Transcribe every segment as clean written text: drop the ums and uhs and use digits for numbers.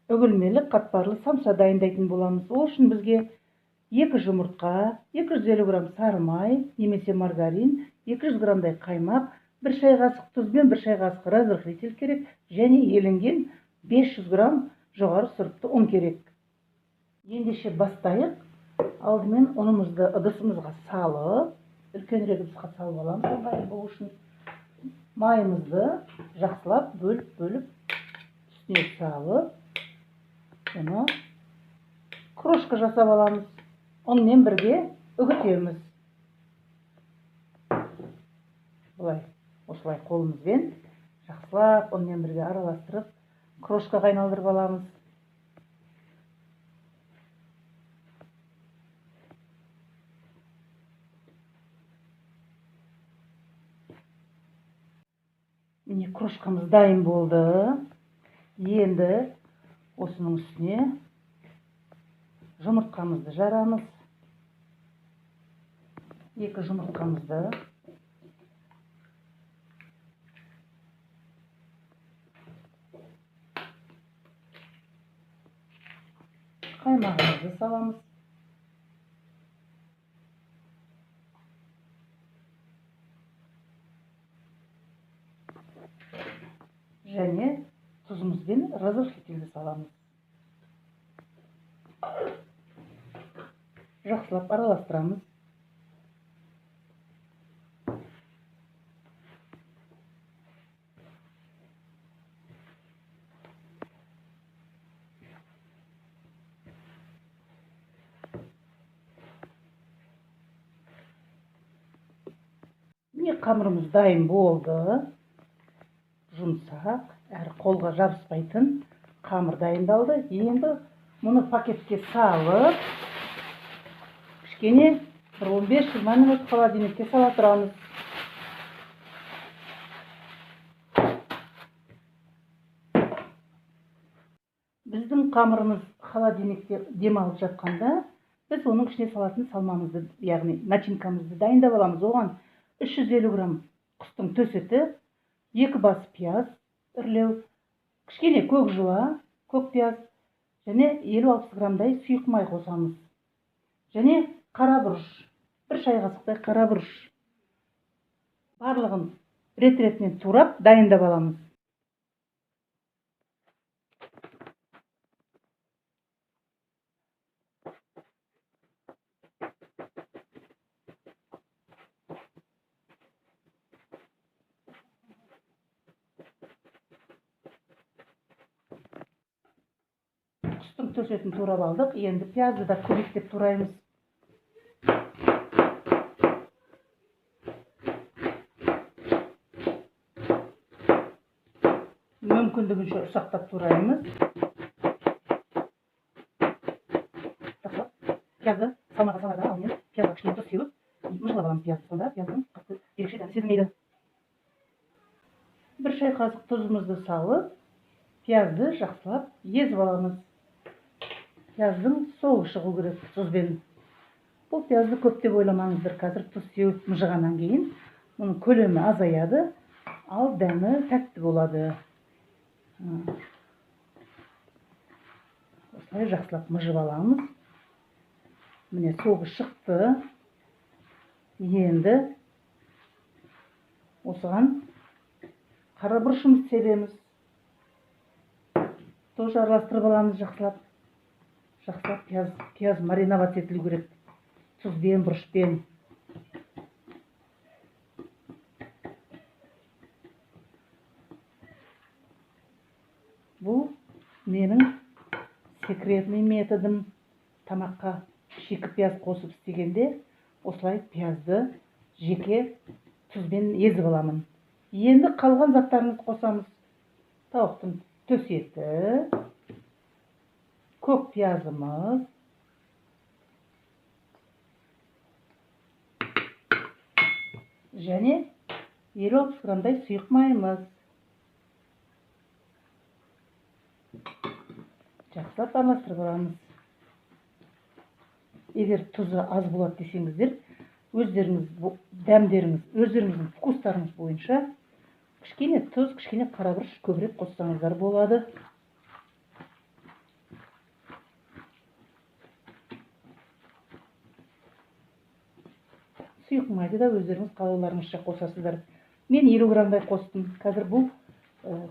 Өгілмелі қатпарлы самса дайындайтын боламыз. Ол үшін бізге 2 жұмыртқа, 250 грамм сары май немесе маргарин, 200 граммдай қаймақ, 1 шай қасық тұз бен 1 шай қасық разрыхлитель керек, және еленген 500 грамм жоғары сұрыпты ұн керек. Ендеше бастайық. Алдымен ұнымызды ыдысымызға салып, үлкенірек ыдысқа салып аламыз. Ыңғайлы болу үшін майымызды жақсылап бөліп үстіне салып, оны крошка жасап аламыз. Онымен бірге үгітеміз. Осылай қолымызбен жақсылап онымен бірге араластырып, крошкаға айналдырып аламыз. Міне крошкамыз дайын болды. Енді осының үстіне жұмыртқамызды жарамыз. 2 жұмыртқамызды қаймағымызды саламыз. Және тұзымыз бен разрыхлительді саламыз. Жақсылап араластырамыз. Міне қамырымыз дайын болды. Жұмсақ, әрі қолға жабыспайтын қамыр дайындалды. Енді мұны пакетке салып, кішкене 15-20 минут холодильникке сала тұрамыз. Біздің қамырымыз холодильникте демалып жатқанда, біз оның ішіне салатын салмамызды, яғни начинкамызды дайындап аламыз. Оған 350 грамм құстың төс еті, 2 бас пияз үрлеу, кішкене көк жуа, көк пияз, және 50-60 граммдай сұйық май қосамыз. Және қара бұрыш, 1 шай қасықтай қара бұрыш. Барлығын рет-ретінен турап дайындап аламыз. Құстың төс етін турап алдық. Енді пиязды да көбіктеп тураймыз. Мүмкіндігінше ұсақтап тураймыз. Пиязды салмаға салады, ал мен пиязға кішкене тұз сеуіп, мыжғылап аламыз пиязды. Сонда пияздың қатты ерекше дәмі сезілмейді. 1 шай қасық тұзымызды салып, пиязды жақсылап езіп аламыз. Пияздың соғы шығу керек тұзбен. Бұл пиязды көп деп ойламаңыздар. Қазір тұз сеуіп мыжығаннан кейін оның көлемі азаяды, ал дәмі тәтті болады. Осылай жақсылап мыжып аламыз. Міне соғы шықты. Енді осыған қара бұрышымыз себеміз. Тоже араластырып аламыз жақсылап. Жақсылап пияз мариновать етілу керек. Тұзбен, бұрышпен. Бұл менің секретный методым. Тамаққа шикі пияз қосып істегенде, осылай пиязды жеке тұзбен езіп аламын. Енді қалған заттарымызды қосамыз. Тауықтың төс еті, көк пиязымыз, және 50-60 граммдай сұйық майымыз. Жақсылап араластырып аламыз. Егер тұзы аз болады десеңіздер, өздеріңіз дәмдеріңіз, өздеріңіздің вкустарыңыз бойынша кішкене тұз, кішкене қара бұрыш көбірек қоссаңыздар болады. сұйық майды да өздеріңіз қалауларыңызша қосасыздар. Мен 50 грамдай қостым. Қазір бұл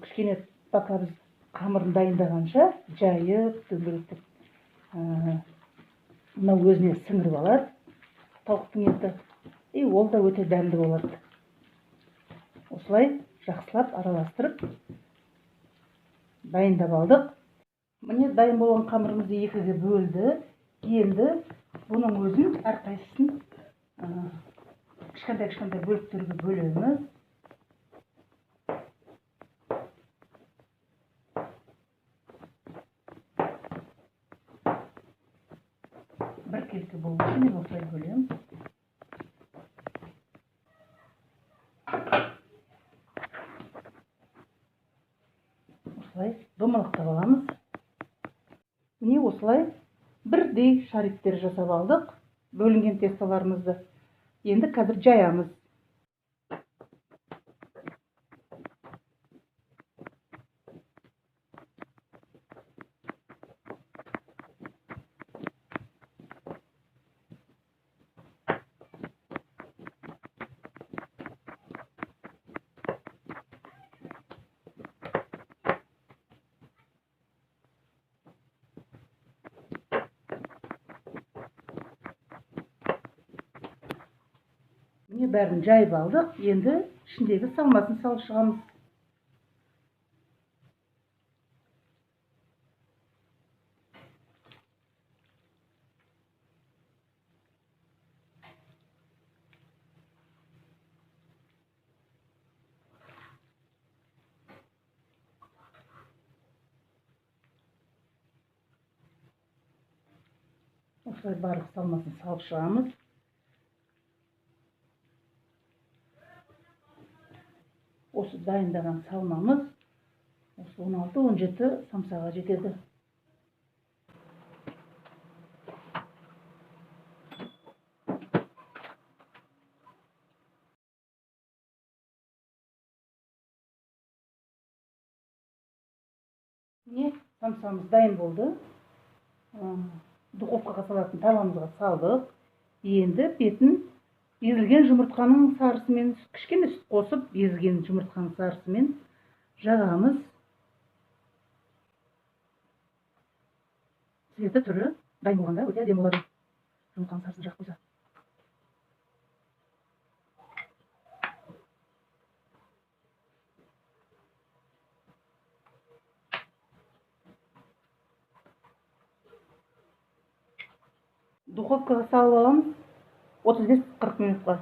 кішкене пока біз қамырын дайындағанша жайып дөңгелектеп мынау өзіне сіңіріп алады тауықтың еті. Ол да өте дәмді болады. Осылай жақсылап араластырып дайындап алдық. Міне дайын болған қамырымызды екіге бөлді. Енді бұның өзін әрқайсысын кішкентай бөліктерге бөлеміз. Бір келкі болу үшін мен осылай бөлем. Осылай домалақтап аламыз. Міне осылай бірдей шариктер жасап алдық. Бөлінген тесталарымызды. Енді қазір жаямыз. Міне бәрін жайып алдық. Енді ішіндегі салмасын салып шығамыз. Осылай барлық салмасын салып шығамыз. Осы дайындаған салмамыз 16-17 самсаға жетеді. Міне самсамыз дайын болды. Духовкаға салатын тавамызға салдық. Енді бетін езілген жұмыртқаның сарысымен, кішкене сүт қосып, езілген жұмыртқаның сарысымен жағамыз. Светі түрі дайын болғанда өте әдемі болады. Жұмыртқаның сарысын жағып қойса. Духовкаға салып аламыз 35-40 минутқа.